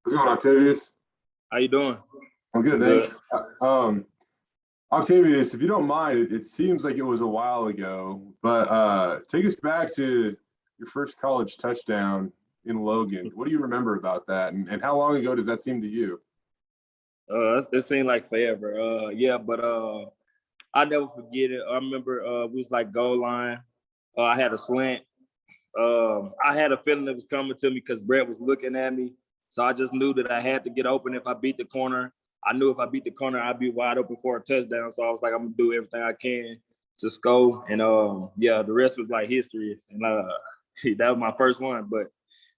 What's going on, Octavius? How you doing? I'm good, I'm good. thanks. Octavius, if you don't mind, it seems like it was a while ago, but take us back to your first college touchdown in Logan. What do you remember about that, and how long ago does that seem to you? It seemed like forever. Yeah, but I never forget it. I remember we was like goal line. I had a slant. I had a feeling it was coming to me because Brett was looking at me. So I just knew that I had to get open if I beat the corner. I knew if I beat the corner, I'd be wide open for a touchdown. So I was like, I'm gonna do everything I can to score. And yeah, the rest was like history. And that was my first one. But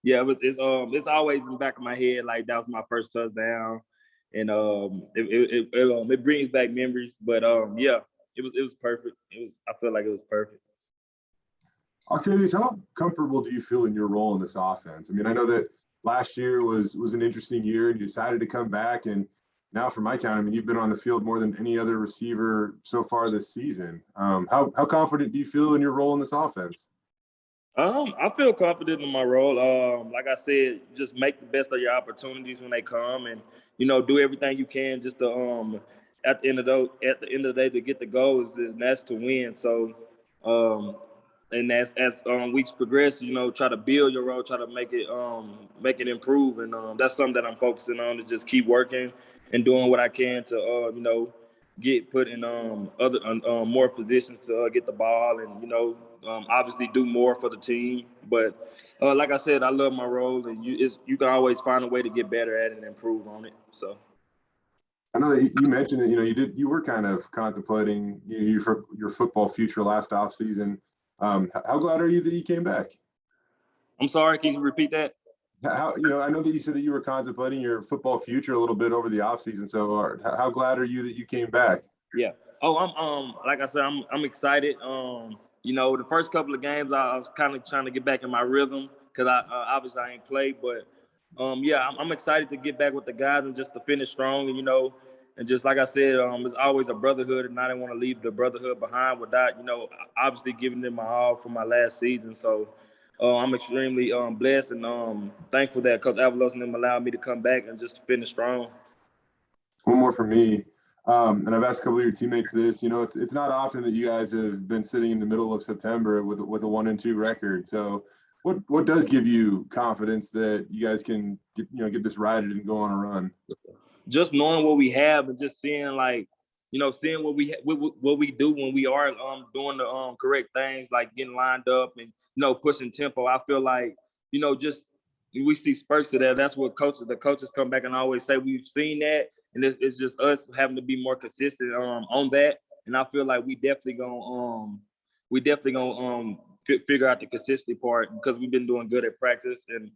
yeah, it's always in the back of my head like that was my first touchdown. And it brings back memories. But yeah, it was perfect. I feel like it was perfect. Octavius, how comfortable do you feel in your role in this offense? I mean, I know that last year was an interesting year, and you decided to come back, and now, for my count, I mean, you've been on the field more than any other receiver so far this season. How confident do you feel in your role in this offense? I feel confident in my role. Like I said, just make the best of your opportunities when they come, and do everything you can just to at the end of the day to get the goals and that's to win. So, um, and as weeks progress, try to build your role, try to make it improve, and that's something that I'm focusing on is just keep working and doing what I can to get put in other more positions to get the ball and obviously do more for the team. But like I said, I love my role, and you can always find a way to get better at it and improve on it. So. I know that you mentioned that you were kind of contemplating your football future last offseason. How glad are you that you came back? I'm sorry, can you repeat that? How I know that you said that you were contemplating your football future a little bit over the offseason. So how glad are you that you came back? Yeah. Oh, I'm like I said, I'm excited. The first couple of games I was kind of trying to get back in my rhythm because I obviously I ain't played, but yeah, I'm excited to get back with the guys and just to finish strong and and just like I said, it's always a brotherhood, and I didn't want to leave the brotherhood behind without obviously giving them my all for my last season. So I'm extremely blessed and thankful that Coach Avalos and them allowed me to come back and just finish strong. One more from me. And I've asked a couple of your teammates this. It's not often that you guys have been sitting in the middle of September with a 1-2 record. So, what does give you confidence that you guys can get this righted and go on a run? Just knowing what we have and just seeing seeing what we do when we are doing the correct things, like getting lined up and pushing tempo. I feel like just we see spurts of that. That's what the coaches come back and always say we've seen that, and it's just us having to be more consistent on that. And I feel like we definitely gonna figure out the consistency part because we've been doing good at practice and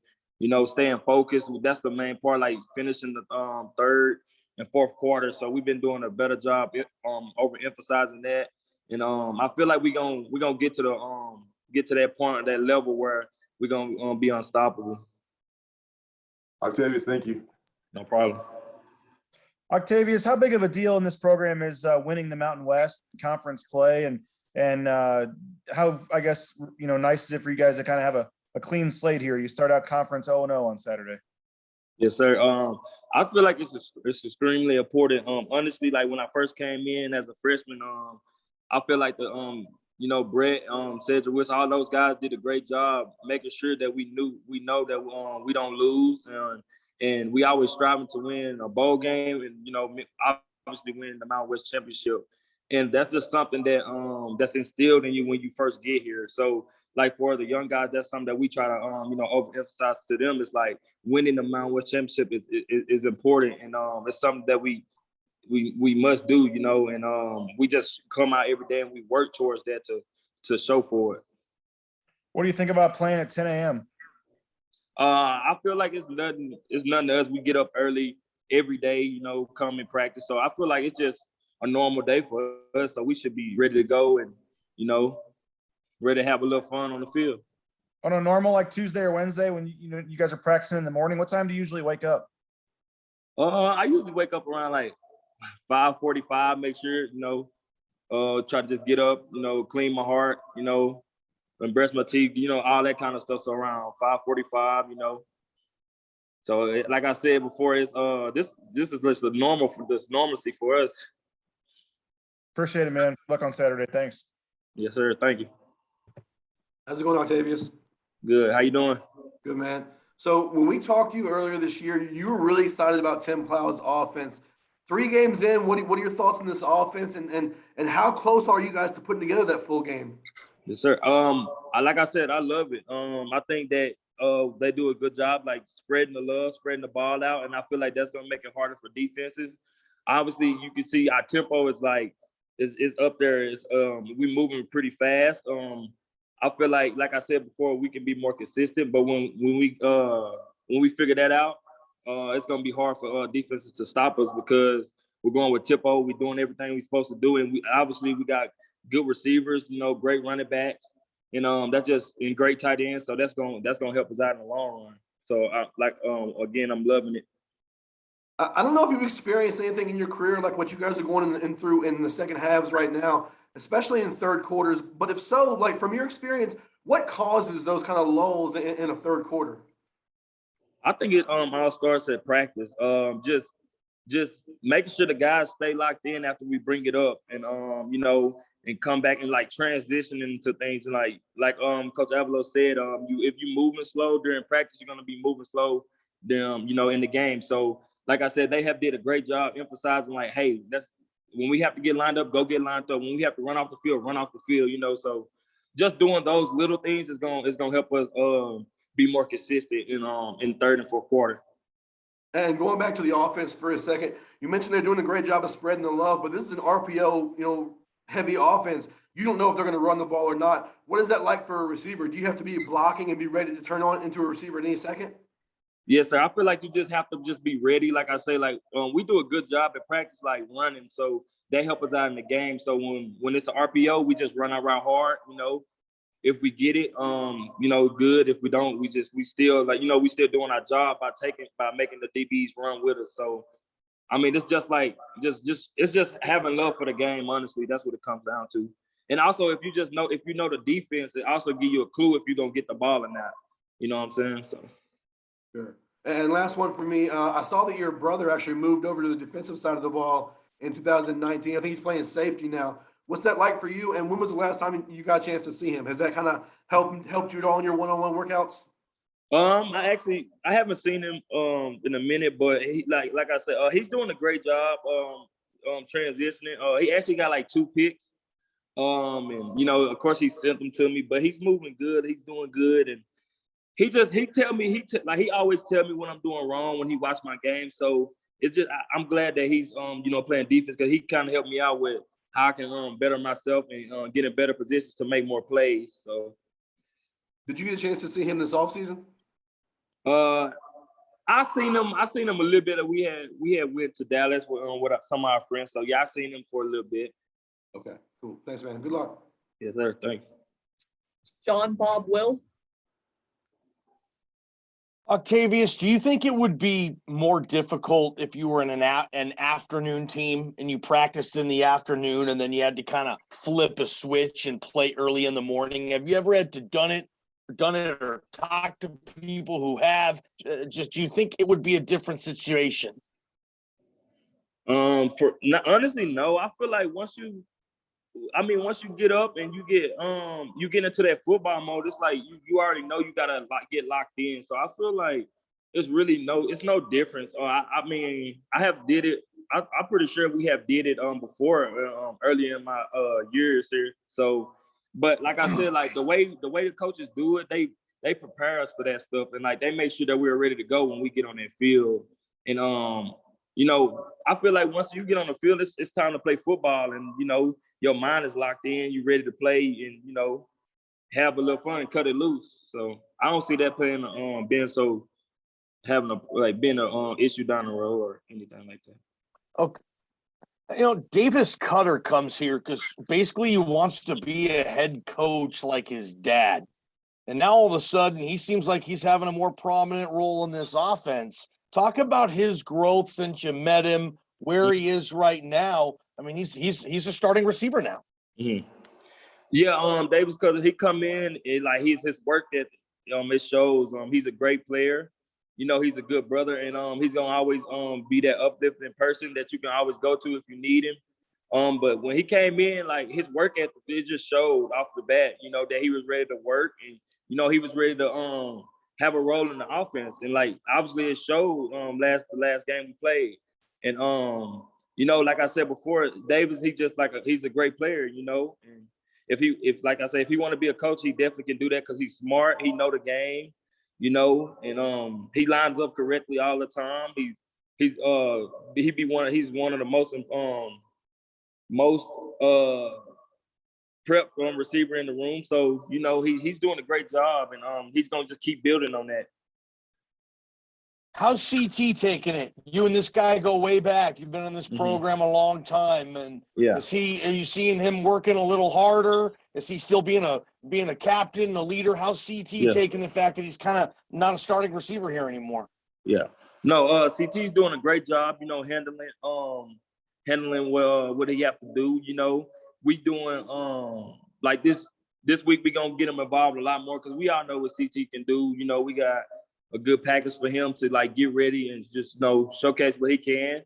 staying focused. That's the main part, like finishing the third and fourth quarter. So we've been doing a better job overemphasizing that. And I feel like we're gonna get to that point, that level where we're gonna be unstoppable. Octavius, thank you. No problem. Octavius, how big of a deal in this program is winning the Mountain West Conference play, and how, I guess, nice is it for you guys to kind of have a clean slate here? You start out conference 0-0 on Saturday. Yes, sir. I feel like it's extremely important. Honestly, like when I first came in as a freshman, I feel like Brett, Cedric Wilson, all those guys did a great job making sure that we know that we don't lose, and we always striving to win a bowl game, and obviously winning the Mountain West Championship. And that's just something that that's instilled in you when you first get here. So like for the young guys, that's something that we try to overemphasize to them. It's like winning the Mountain West Championship is important, and it's something that we must do, and we just come out every day and we work towards that to show for it. What do you think about playing at 10 a.m.? I feel like it's nothing to us. We get up early every day, come and practice. So I feel like it's just a normal day for us. So we should be ready to go and, ready to have a little fun on the field. On a normal, like Tuesday or Wednesday, when you guys are practicing in the morning, what time do you usually wake up? I usually wake up around like 5:45. Make sure try to just get up, clean my heart, and brush my teeth, all that kind of stuff. So around 5:45, So like I said before, it's this is just the normalcy for us. Appreciate it, man. Good luck on Saturday. Thanks. Yes, sir. Thank you. How's it going, Octavius? Good. How you doing? Good, man. So when we talked to you earlier this year, you were really excited about Tim Plow's offense. 3 games in, what are your thoughts on this offense, and how close are you guys to putting together that full game? Yes, sir. Like I said, I love it. I think that they do a good job, like spreading the love, spreading the ball out, and I feel like that's gonna make it harder for defenses. Obviously, you can see our tempo is up there. It's we moving pretty fast. I feel like I said before, we can be more consistent, but when we figure that out, it's gonna be hard for defenses to stop us because we're going with tempo. We're doing everything we're supposed to do, and we got good receivers, great running backs, and that's just in great tight ends. So that's gonna help us out in the long run. So again, I'm loving it. I don't know if you've experienced anything in your career like what you guys are going through in the second halves right now, especially in third quarters. But if so, like from your experience, what causes those kind of lulls in a third quarter? I think it all starts at practice. Just making sure the guys stay locked in after we bring it up, and and come back and like transition into things, and like Coach Avalo said, if you moving slow during practice, you're gonna be moving slow, in the game. So like I said, they have did a great job emphasizing like, hey, that's when we have to get lined up, go get lined up. When we have to run off the field, run off the field. So just doing those little things is gonna help us be more consistent in third and fourth quarter. And going back to the offense for a second, you mentioned they're doing a great job of spreading the love, but this is an RPO, heavy offense. You don't know if they're going to run the ball or not. What is that like for a receiver? Do you have to be blocking and be ready to turn on into a receiver in any second? Yes, sir. I feel like you just have to just be ready. Like I say, we do a good job at practice, like running. So they help us out in the game. So when it's an RPO, we just run our route hard. If we get it, good. If we don't, we still doing our job by making the DBs run with us. So, I mean, it's just it's just having love for the game. Honestly, that's what it comes down to. And also, if you know the defense, it also give you a clue if you're gonna get the ball or not. You know what I'm saying? So. Sure. And last one for me, I saw that your brother actually moved over to the defensive side of the ball in 2019. I think he's playing safety now. What's that like for you? And when was the last time you got a chance to see him? Has that kind of helped you at all in your one-on-one workouts? I haven't seen him in a minute, but he like I said, he's doing a great job transitioning. He actually got like 2 picks. And of course he sent them to me, but he's moving good. He's doing good, and he always tell me when I'm doing wrong when he watch my game. So it's just I'm glad that he's playing defense, because he kind of helped me out with how I can better myself and get in better positions to make more plays. So, did you get a chance to see him this offseason? I seen him a little bit. We had went to Dallas with some of our friends. So yeah, I seen him for a little bit. Okay, cool. Thanks, man. Good luck. Yes, sir. Thank you. John Bob Will. Octavius, do you think it would be more difficult if you were in an afternoon team and you practiced in the afternoon and then you had to kind of flip a switch and play early in the morning? Have you ever had to done it or talked to people who have? Do you think it would be a different situation? Honestly, no. I feel like once you get up and you get into that football mode, it's like you already know you gotta get locked in. So I feel like it's no difference. I have did it. I'm pretty sure we have did it before earlier in my years here. So, but like I said, like the way the coaches do it, they prepare us for that stuff, and like they make sure that we're ready to go when we get on that field. And I feel like once you get on the field, it's time to play football, and your mind is locked in, you're ready to play, and have a little fun and cut it loose. So I don't see that being being an issue down the road or anything like that. Okay. Davis Cutter comes here because basically he wants to be a head coach like his dad. And now all of a sudden he seems like he's having a more prominent role in this offense. Talk about his growth since you met him, where he is right now. I mean, he's a starting receiver now. Mm-hmm. Yeah, Davis Cutter, he come in and like his work that it shows. He's a great player. you know, he's a good brother, and he's gonna always be that uplifting person that you can always go to if you need him. But when he came in, like his work ethic, it just showed off the bat, you know, that he was ready to work, and you know, he was ready to have a role in the offense. And like obviously it showed the last game we played. And you know, like I said before, Davis, he's a great player, you know. And if like I say, if he want to be a coach, he definitely can do that because he's smart, he know the game, you know, and he lines up correctly all the time. He's one of the most prep receiver in the room. So, you know, he's doing a great job, and he's gonna just keep building on that. How's CT taking it? You and this guy go way back. You've been in this program a long time, and Yeah. are you seeing him working a little harder? Is he still being a captain, a leader? How's CT taking the fact that he's kind of not a starting receiver here anymore? Yeah. No, CT's doing a great job, you know, handling what he have to do. You know, we doing like this week we gonna get him involved a lot more because we all know what CT can do. You know, we got a good package for him to like get ready and just, you know, showcase what he can.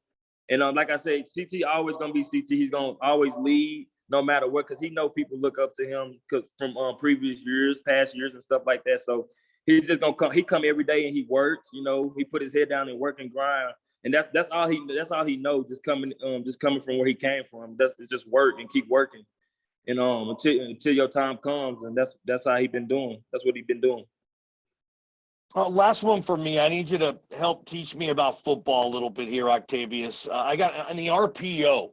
And like I said, CT always gonna be CT. He's gonna always lead no matter what, because he know people look up to him from previous years, past years and stuff like that. So he's just gonna come. He come every day and he works. You know, he put his head down and work and grind. And that's all he knows. Just coming from where he came from. It's just work and keep working. And until your time comes, and that's how he been doing. That's what he been doing. Last one for me. I need you to help teach me about football a little bit here, Octavius. I got on the RPO.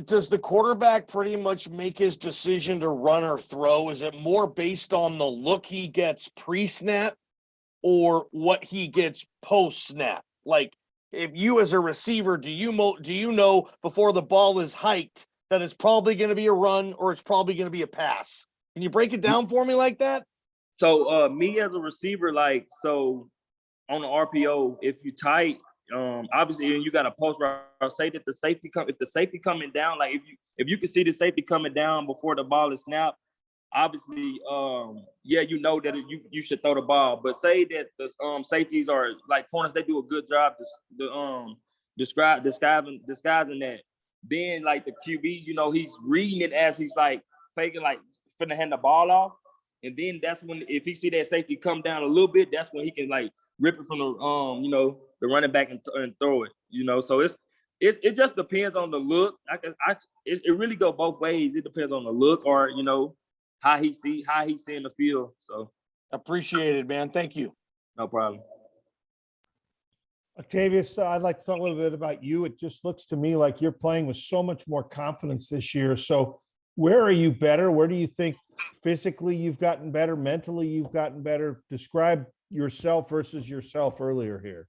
Does the quarterback pretty much make his decision to run or throw? Is it more based on the look he gets pre-snap or what he gets post-snap? Like, if you as a receiver, do you know before the ball is hiked that it's probably going to be a run or it's probably going to be a pass? Can you break it down for me like that? So me as a receiver, like, so on the RPO, if you tight, obviously, and you got a post route, say that if the safety coming down, like if you can see the safety coming down before the ball is snapped, obviously, you know that you should throw the ball. But say that the safeties are like corners, they do a good job disguising that. Then like the QB, you know, he's reading it as he's like faking, like finna hand the ball off. And then that's when, if he see that safety come down a little bit, that's when he can like rip it from the you know, the running back and throw it. You know, so it just depends on the look. It really go both ways. It depends on the look, or you know, how he's seeing the field. So appreciate it, man. Thank you. No problem. Octavius, I'd like to talk a little bit about you. It just looks to me like you're playing with so much more confidence this year. So where are you better? Where do you think physically you've gotten better? Mentally you've gotten better? Describe yourself versus yourself earlier here.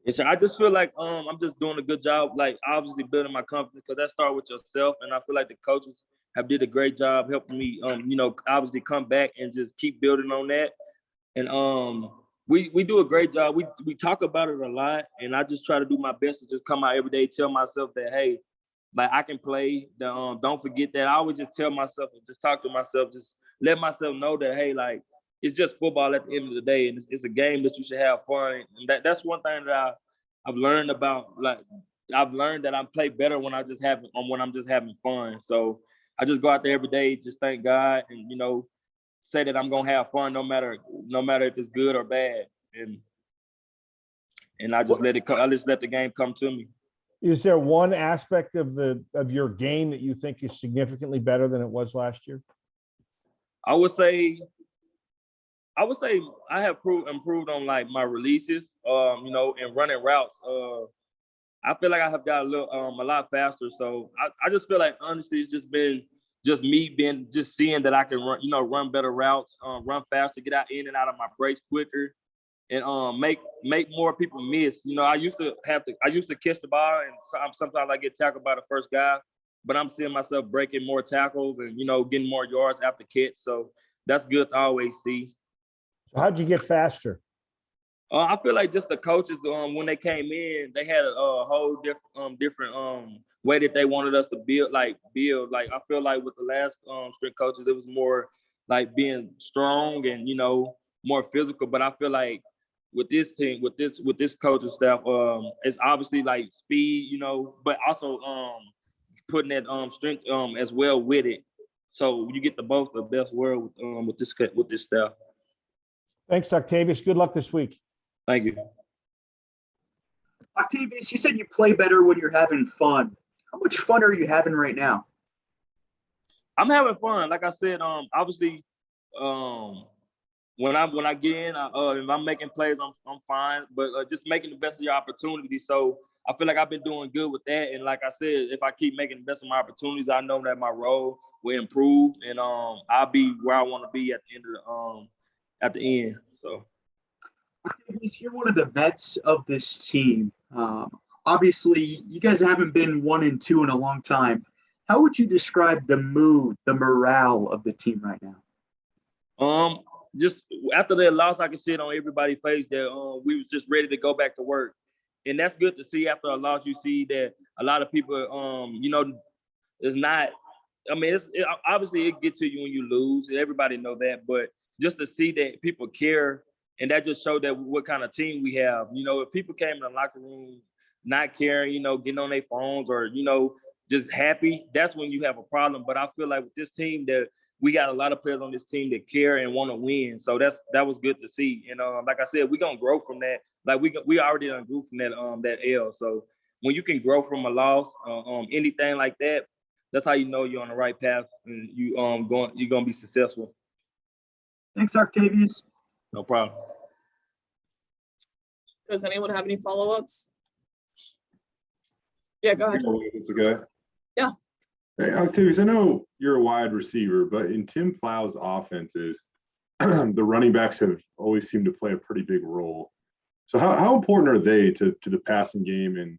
Yes, sir. I just feel like I'm just doing a good job, like obviously building my confidence, because that starts with yourself. And I feel like the coaches have did a great job helping me, you know, obviously come back and just keep building on that. And we do a great job. We talk about it a lot, and I just try to do my best to just come out every day, tell myself that, hey, like I can play. Don't forget that. I always just tell myself and just talk to myself, just let myself know that, hey, like it's just football at the end of the day, and it's a game that you should have fun. And that's one thing that I've learned about. Like I've learned that I play better when I'm just having fun. So I just go out there every day, just thank God, and you know, say that I'm gonna have fun no matter if it's good or bad. And I just let the game come to me. Is there one aspect of your game that you think is significantly better than it was last year? I would say I have improved on like my releases, you know, and running routes. I feel like I have got a lot faster. So I just feel like honestly, it's just been me seeing that I can run better routes, run faster, get out in and out of my breaks quicker, and make more people miss. You know, I used to catch the ball, and sometimes I get tackled by the first guy, but I'm seeing myself breaking more tackles and, you know, getting more yards after catch. So that's good to always see. So how'd you get faster? I feel like just the coaches, when they came in, they had a whole different way that they wanted us to build. Like I feel like with the last strength coaches, it was more like being strong and, you know, more physical. But I feel like with this team, with this coaching staff, it's obviously like speed, but also putting that strength as well with it. So you get the best world with this staff. Thanks, Octavius. Good luck this week. Thank you. Octavius, you said you play better when you're having fun. How much fun are you having right now? I'm having fun. Like I said, obviously, when I get in, if I'm making plays, I'm fine. But just making the best of your opportunities. So I feel like I've been doing good with that. And like I said, if I keep making the best of my opportunities, I know that my role will improve, and I'll be where I want to be at the end of at the end. So. Octavius, you're one of the vets of this team. Obviously, you guys haven't been 1-2 in a long time. How would you describe the mood, the morale of the team right now? Just after that loss, I can see it on everybody's face that we was just ready to go back to work, and that's good to see. After a loss, you see that a lot of people, it's not. I mean, obviously it gets to you when you lose. Everybody know that, but just to see that people care, and that just showed that what kind of team we have. If people came in the locker room not caring, getting on their phones or just happy, that's when you have a problem. But I feel like with this team that we got a lot of players on this team that care and want to win. So that was good to see. And like I said, we're gonna grow from that. Like we already done grew from that L. So when you can grow from a loss, anything like that, that's how you know you're on the right path and you're gonna be successful. Thanks, Octavius. No problem. Does anyone have any follow-ups? Yeah, go ahead. It's okay. Yeah. Hey, Octavius, I know you're a wide receiver, but in Tim Plow's offenses, the running backs have always seemed to play a pretty big role. So how important are they to the passing game and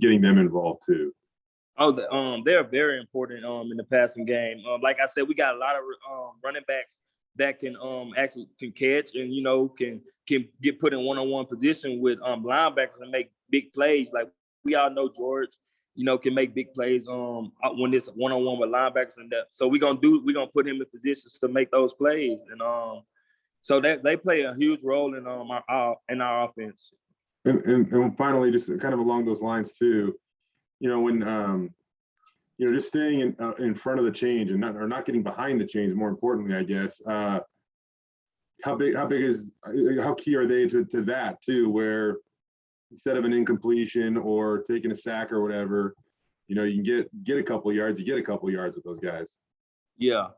getting them involved too? Oh, they're very important in the passing game. Like I said, we got a lot of running backs that can actually can catch and can get put in one-on-one position with linebackers and make big plays. Like we all know George, can make big plays when it's one-on-one with linebackers and that. So we're gonna put him in positions to make those plays, and so that they play a huge role in our offense. And finally, just kind of along those lines too, when just staying in front of the change and not getting behind the change. More importantly, I guess, how key are they to that too? Where instead of an incompletion or taking a sack or whatever, you can get a couple of yards. You get a couple of yards with those guys. Yeah,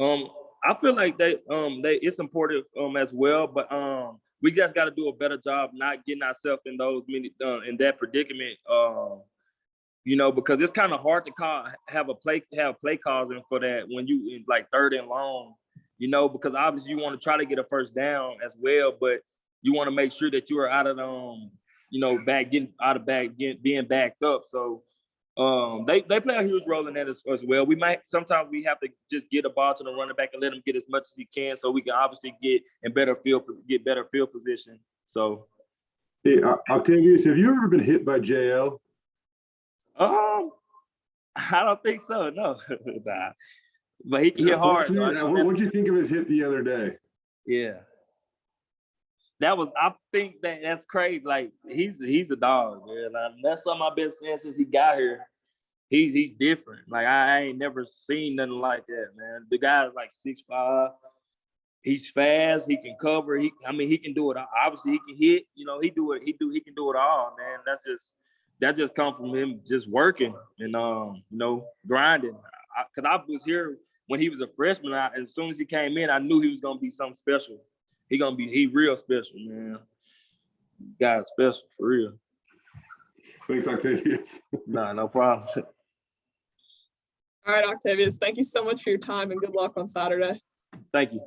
I feel like it's important as well, but we just got to do a better job not getting ourselves in those in that predicament. Because it's kind of hard to have play calls in for that when you in like third and long, because obviously you want to try to get a first down as well, but you want to make sure that you are out of being backed up. So they play a huge role in that as well. Sometimes we have to just get a ball to the running back and let him get as much as he can, so we can obviously get better field position. So, hey, Octavius, have you ever been hit by JL? I don't think so. No, nah. But he can hit hard. What did you think of his hit the other day? Yeah, I think that's crazy. Like he's a dog, man. That's something I've been saying since he got here. He's different. Like I ain't never seen nothing like that, man. The guy's like 6'5". He's fast. He can cover. He can do it. Obviously, he can hit. He can do it all, man. That just comes from him just working and grinding. Because I was here when he was a freshman. As soon as he came in, I knew he was gonna be something special. He real special, man. Guy's special for real. Thanks, Octavius. Nah, no problem. All right, Octavius, thank you so much for your time and good luck on Saturday. Thank you.